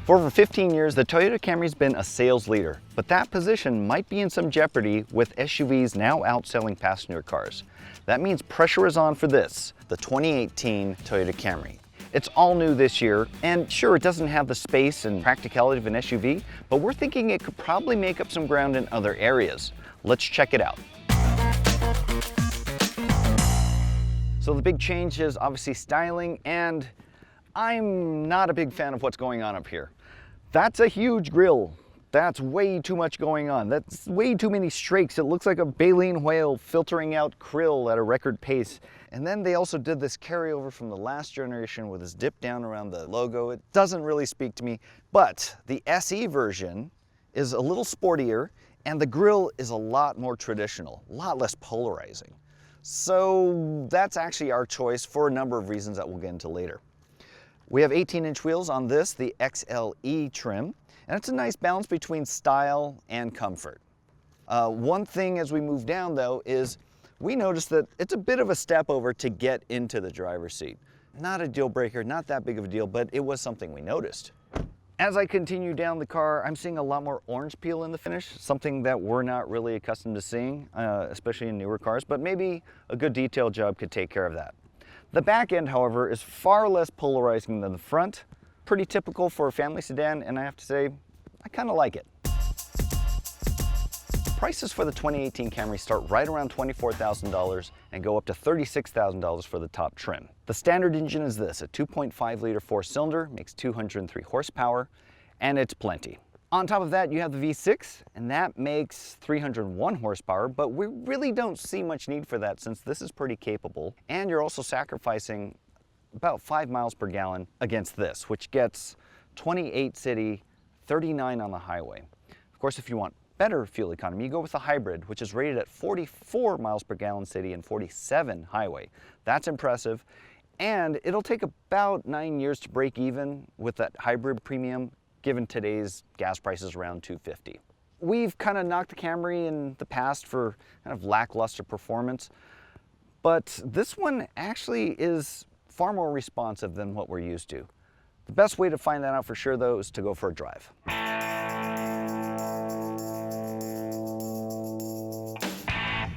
For over 15 years, the Toyota Camry's been a sales leader, but that position might be in some jeopardy with SUVs now outselling passenger cars. That means pressure is on for this, the 2018 Toyota Camry. It's all new this year, and sure, it doesn't have the space and practicality of an SUV, but we're thinking it could probably make up some ground in other areas. Let's check it out. So the big change is obviously styling, and I'm not a big fan of what's going on up here. That's a huge grille. That's way too much going on. That's way too many strakes. It looks like a baleen whale filtering out krill at a record pace. And then they also did this carryover from the last generation with this dip down around the logo. It doesn't really speak to me, but the SE version is a little sportier and the grille is a lot more traditional, a lot less polarizing. So that's actually our choice for a number of reasons that we'll get into later. We have 18-inch wheels on this, the XLE trim, and it's a nice balance between style and comfort. One thing as we move down though is we noticed that it's a bit of a step over to get into the driver's seat. Not a deal breaker, not that big of a deal, but it was something we noticed. As I continue down the car, I'm seeing a lot more orange peel in the finish, something that we're not really accustomed to seeing, especially in newer cars, but maybe a good detail job could take care of that. The back end, however, is far less polarizing than the front. Pretty typical for a family sedan, and I have to say, I kind of like it. Prices for the 2018 Camry start right around $24,000 and go up to $36,000 for the top trim. The standard engine is this, a 2.5-liter four-cylinder, makes 203 horsepower, and it's plenty. On top of that, you have the V6, and that makes 301 horsepower, but we really don't see much need for that since this is pretty capable, and you're also sacrificing about 5 miles per gallon against this, which gets 28 city, 39 on the highway. Of course, if you want better fuel economy, you go with the hybrid, which is rated at 44 miles per gallon city and 47 highway. That's impressive, and it'll take about 9 years to break even with that hybrid premium, given today's gas prices around $2.50. We've kind of knocked the Camry in the past for kind of lackluster performance, but this one actually is far more responsive than what we're used to. The best way to find that out for sure though is to go for a drive.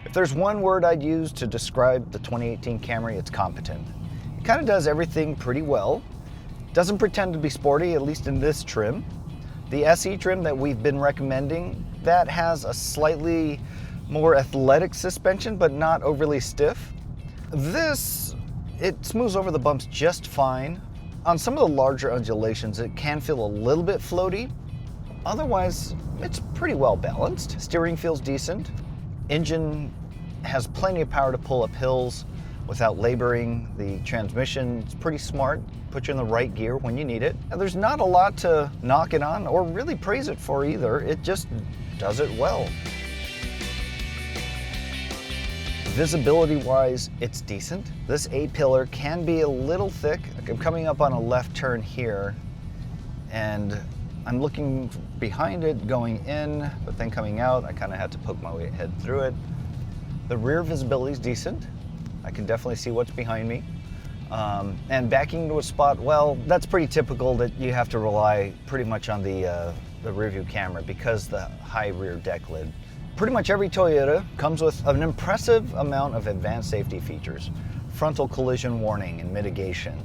If there's one word I'd use to describe the 2018 Camry, it's competent. It kind of does everything pretty well. Doesn't pretend to be sporty, at least in this trim. The SE trim that we've been recommending, that has a slightly more athletic suspension, but not overly stiff. This, it smooths over the bumps just fine. On some of the larger undulations, it can feel a little bit floaty. Otherwise, it's pretty well balanced. Steering feels decent. Engine has plenty of power to pull up hills without laboring. The transmission is pretty smart, put you in the right gear when you need it. And there's not a lot to knock it on or really praise it for either. It just does it well. Visibility-wise, it's decent. This A-pillar can be a little thick. I'm coming up on a left turn here, and I'm looking behind it going in, but then coming out, I kind of had to poke my head through it. The rear visibility is decent. I can definitely see what's behind me. And backing into a spot, well, that's pretty typical that you have to rely pretty much on the rear view camera because the high rear deck lid. Pretty much every Toyota comes with an impressive amount of advanced safety features. Frontal collision warning and mitigation.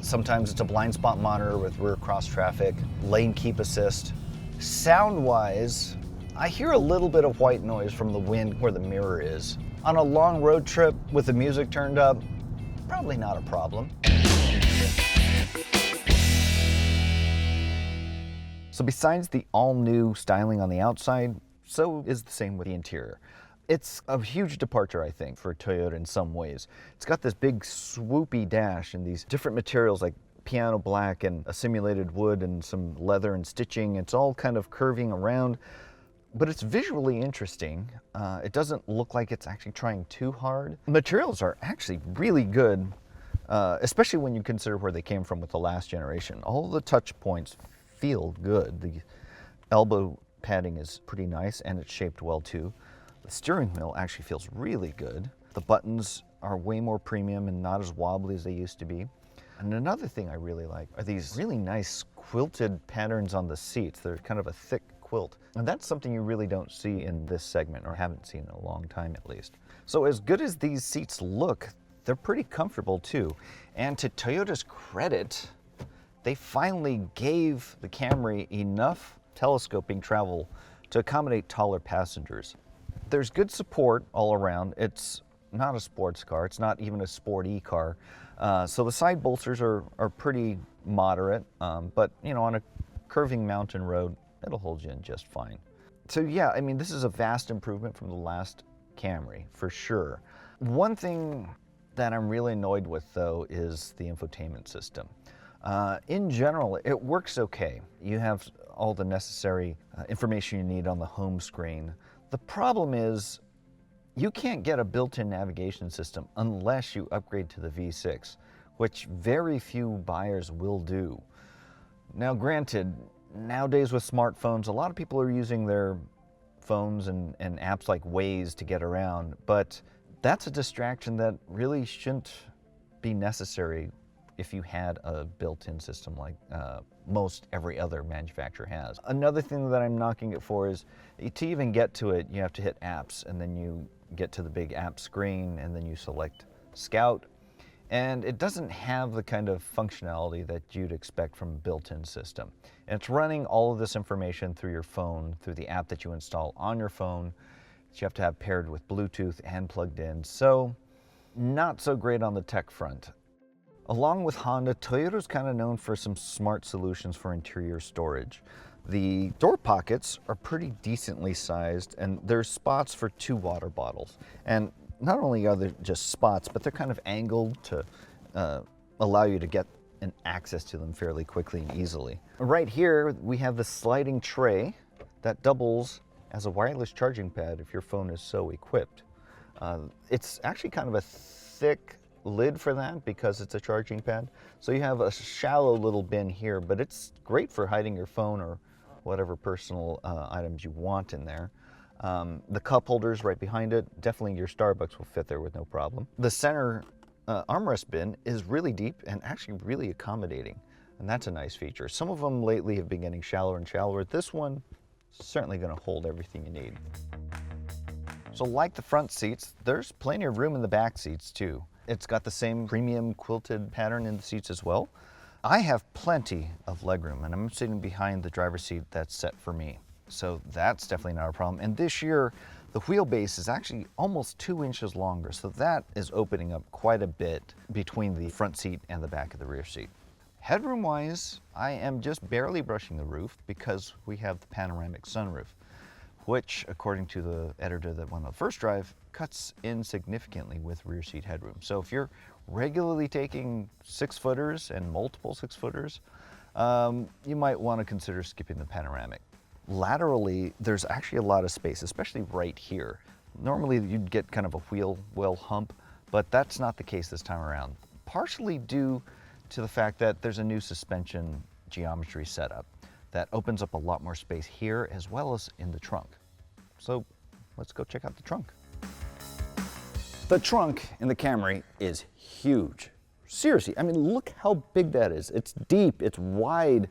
Sometimes it's a blind spot monitor with rear cross traffic, lane keep assist. Sound-wise, I hear a little bit of white noise from the wind where the mirror is. On a long road trip with the music turned up, probably not a problem. So besides the all-new styling on the outside, so is the same with the interior. It's a huge departure, I think, for Toyota in some ways. It's got this big swoopy dash and these different materials like piano black and a simulated wood and some leather and stitching. It's all kind of curving around. But it's visually interesting. It doesn't look like it's actually trying too hard. The materials are actually really good, especially when you consider where they came from with the last generation. All the touch points feel good. The elbow padding is pretty nice and it's shaped well too. The steering wheel actually feels really good. The buttons are way more premium and not as wobbly as they used to be. And another thing I really like are these really nice quilted patterns on the seats. They're kind of a thick quilt. And that's something you really don't see in this segment, or haven't seen in a long time at least. So as good as these seats look, they're pretty comfortable too. And to Toyota's credit, they finally gave the Camry enough telescoping travel to accommodate taller passengers. There's good support all around. It's not a sports car. It's not even a sporty car. So the side bolsters are pretty moderate, but you know, on a curving mountain road, it'll hold you in just fine. So yeah, I mean, this is a vast improvement from the last Camry, for sure. One thing that I'm really annoyed with, though, is the infotainment system. In general, it works okay. You have all the necessary information you need on the home screen. The problem is, you can't get a built-in navigation system unless you upgrade to the V6, which very few buyers will do. Now, granted, nowadays with smartphones, a lot of people are using their phones and apps like Waze to get around, but that's a distraction that really shouldn't be necessary if you had a built-in system like most every other manufacturer has. Another thing that I'm knocking it for is, to even get to it, you have to hit apps, and then you get to the big app screen, and then you select Scout. And it doesn't have the kind of functionality that you'd expect from a built-in system. And it's running all of this information through your phone, through the app that you install on your phone, that you have to have paired with Bluetooth and plugged in. So, not so great on the tech front. Along with Honda, Toyota's kind of known for some smart solutions for interior storage. The door pockets are pretty decently sized, and there's spots for 2 water bottles. And not only are there just spots, but they're kind of angled to allow you to get an access to them fairly quickly and easily. Right here, we have the sliding tray that doubles as a wireless charging pad if your phone is so equipped. It's actually kind of a thick lid for that because it's a charging pad. So you have a shallow little bin here, but it's great for hiding your phone or whatever personal items you want in there. The cup holders right behind it, definitely your Starbucks will fit there with no problem. The center armrest bin is really deep and actually really accommodating, and that's a nice feature. Some of them lately have been getting shallower and shallower. This one is certainly going to hold everything you need. So like the front seats, there's plenty of room in the back seats too. It's got the same premium quilted pattern in the seats as well. I have plenty of legroom, and I'm sitting behind the driver's seat that's set for me. So that's definitely not a problem. And this year, the wheelbase is actually almost 2 inches longer. So that is opening up quite a bit between the front seat and the back of the rear seat. Headroom-wise, I am just barely brushing the roof because we have the panoramic sunroof, which, according to the editor that went on the first drive, cuts in significantly with rear seat headroom. So if you're regularly taking 6-footers and multiple 6-footers, you might want to consider skipping the panoramic. Laterally, there's actually a lot of space, especially right here. Normally you'd get kind of a wheel well hump, but that's not the case this time around. Partially due to the fact that there's a new suspension geometry setup that opens up a lot more space here as well as in the trunk. So let's go check out the trunk. The trunk in the Camry is huge. Seriously, I mean, look how big that is. It's deep, it's wide.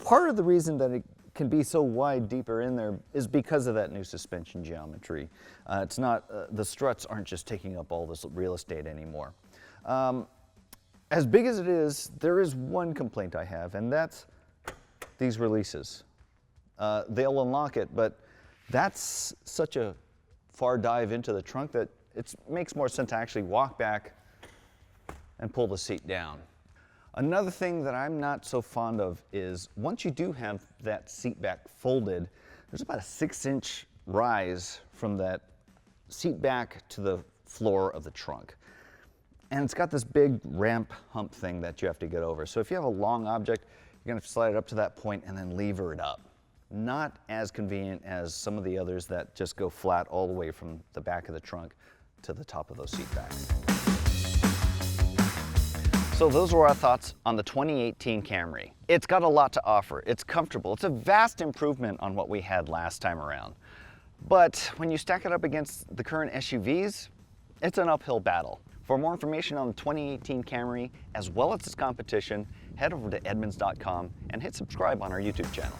Part of the reason that it can be so wide deeper in there is because of that new suspension geometry. It's not, the struts aren't just taking up all this real estate anymore. As big as it is, there is one complaint I have, and that's these releases. They'll unlock it, but that's such a far dive into the trunk that it makes more sense to actually walk back and pull the seat down. Another thing that I'm not so fond of is once you do have that seat back folded, there's about a 6-inch rise from that seat back to the floor of the trunk. And it's got this big ramp hump thing that you have to get over. So if you have a long object, you're gonna slide it up to that point and then lever it up. Not as convenient as some of the others that just go flat all the way from the back of the trunk to the top of those seat backs. So those were our thoughts on the 2018 Camry. It's got a lot to offer. It's comfortable. It's a vast improvement on what we had last time around. But when you stack it up against the current SUVs, it's an uphill battle. For more information on the 2018 Camry, as well as its competition, head over to edmunds.com and hit subscribe on our YouTube channel.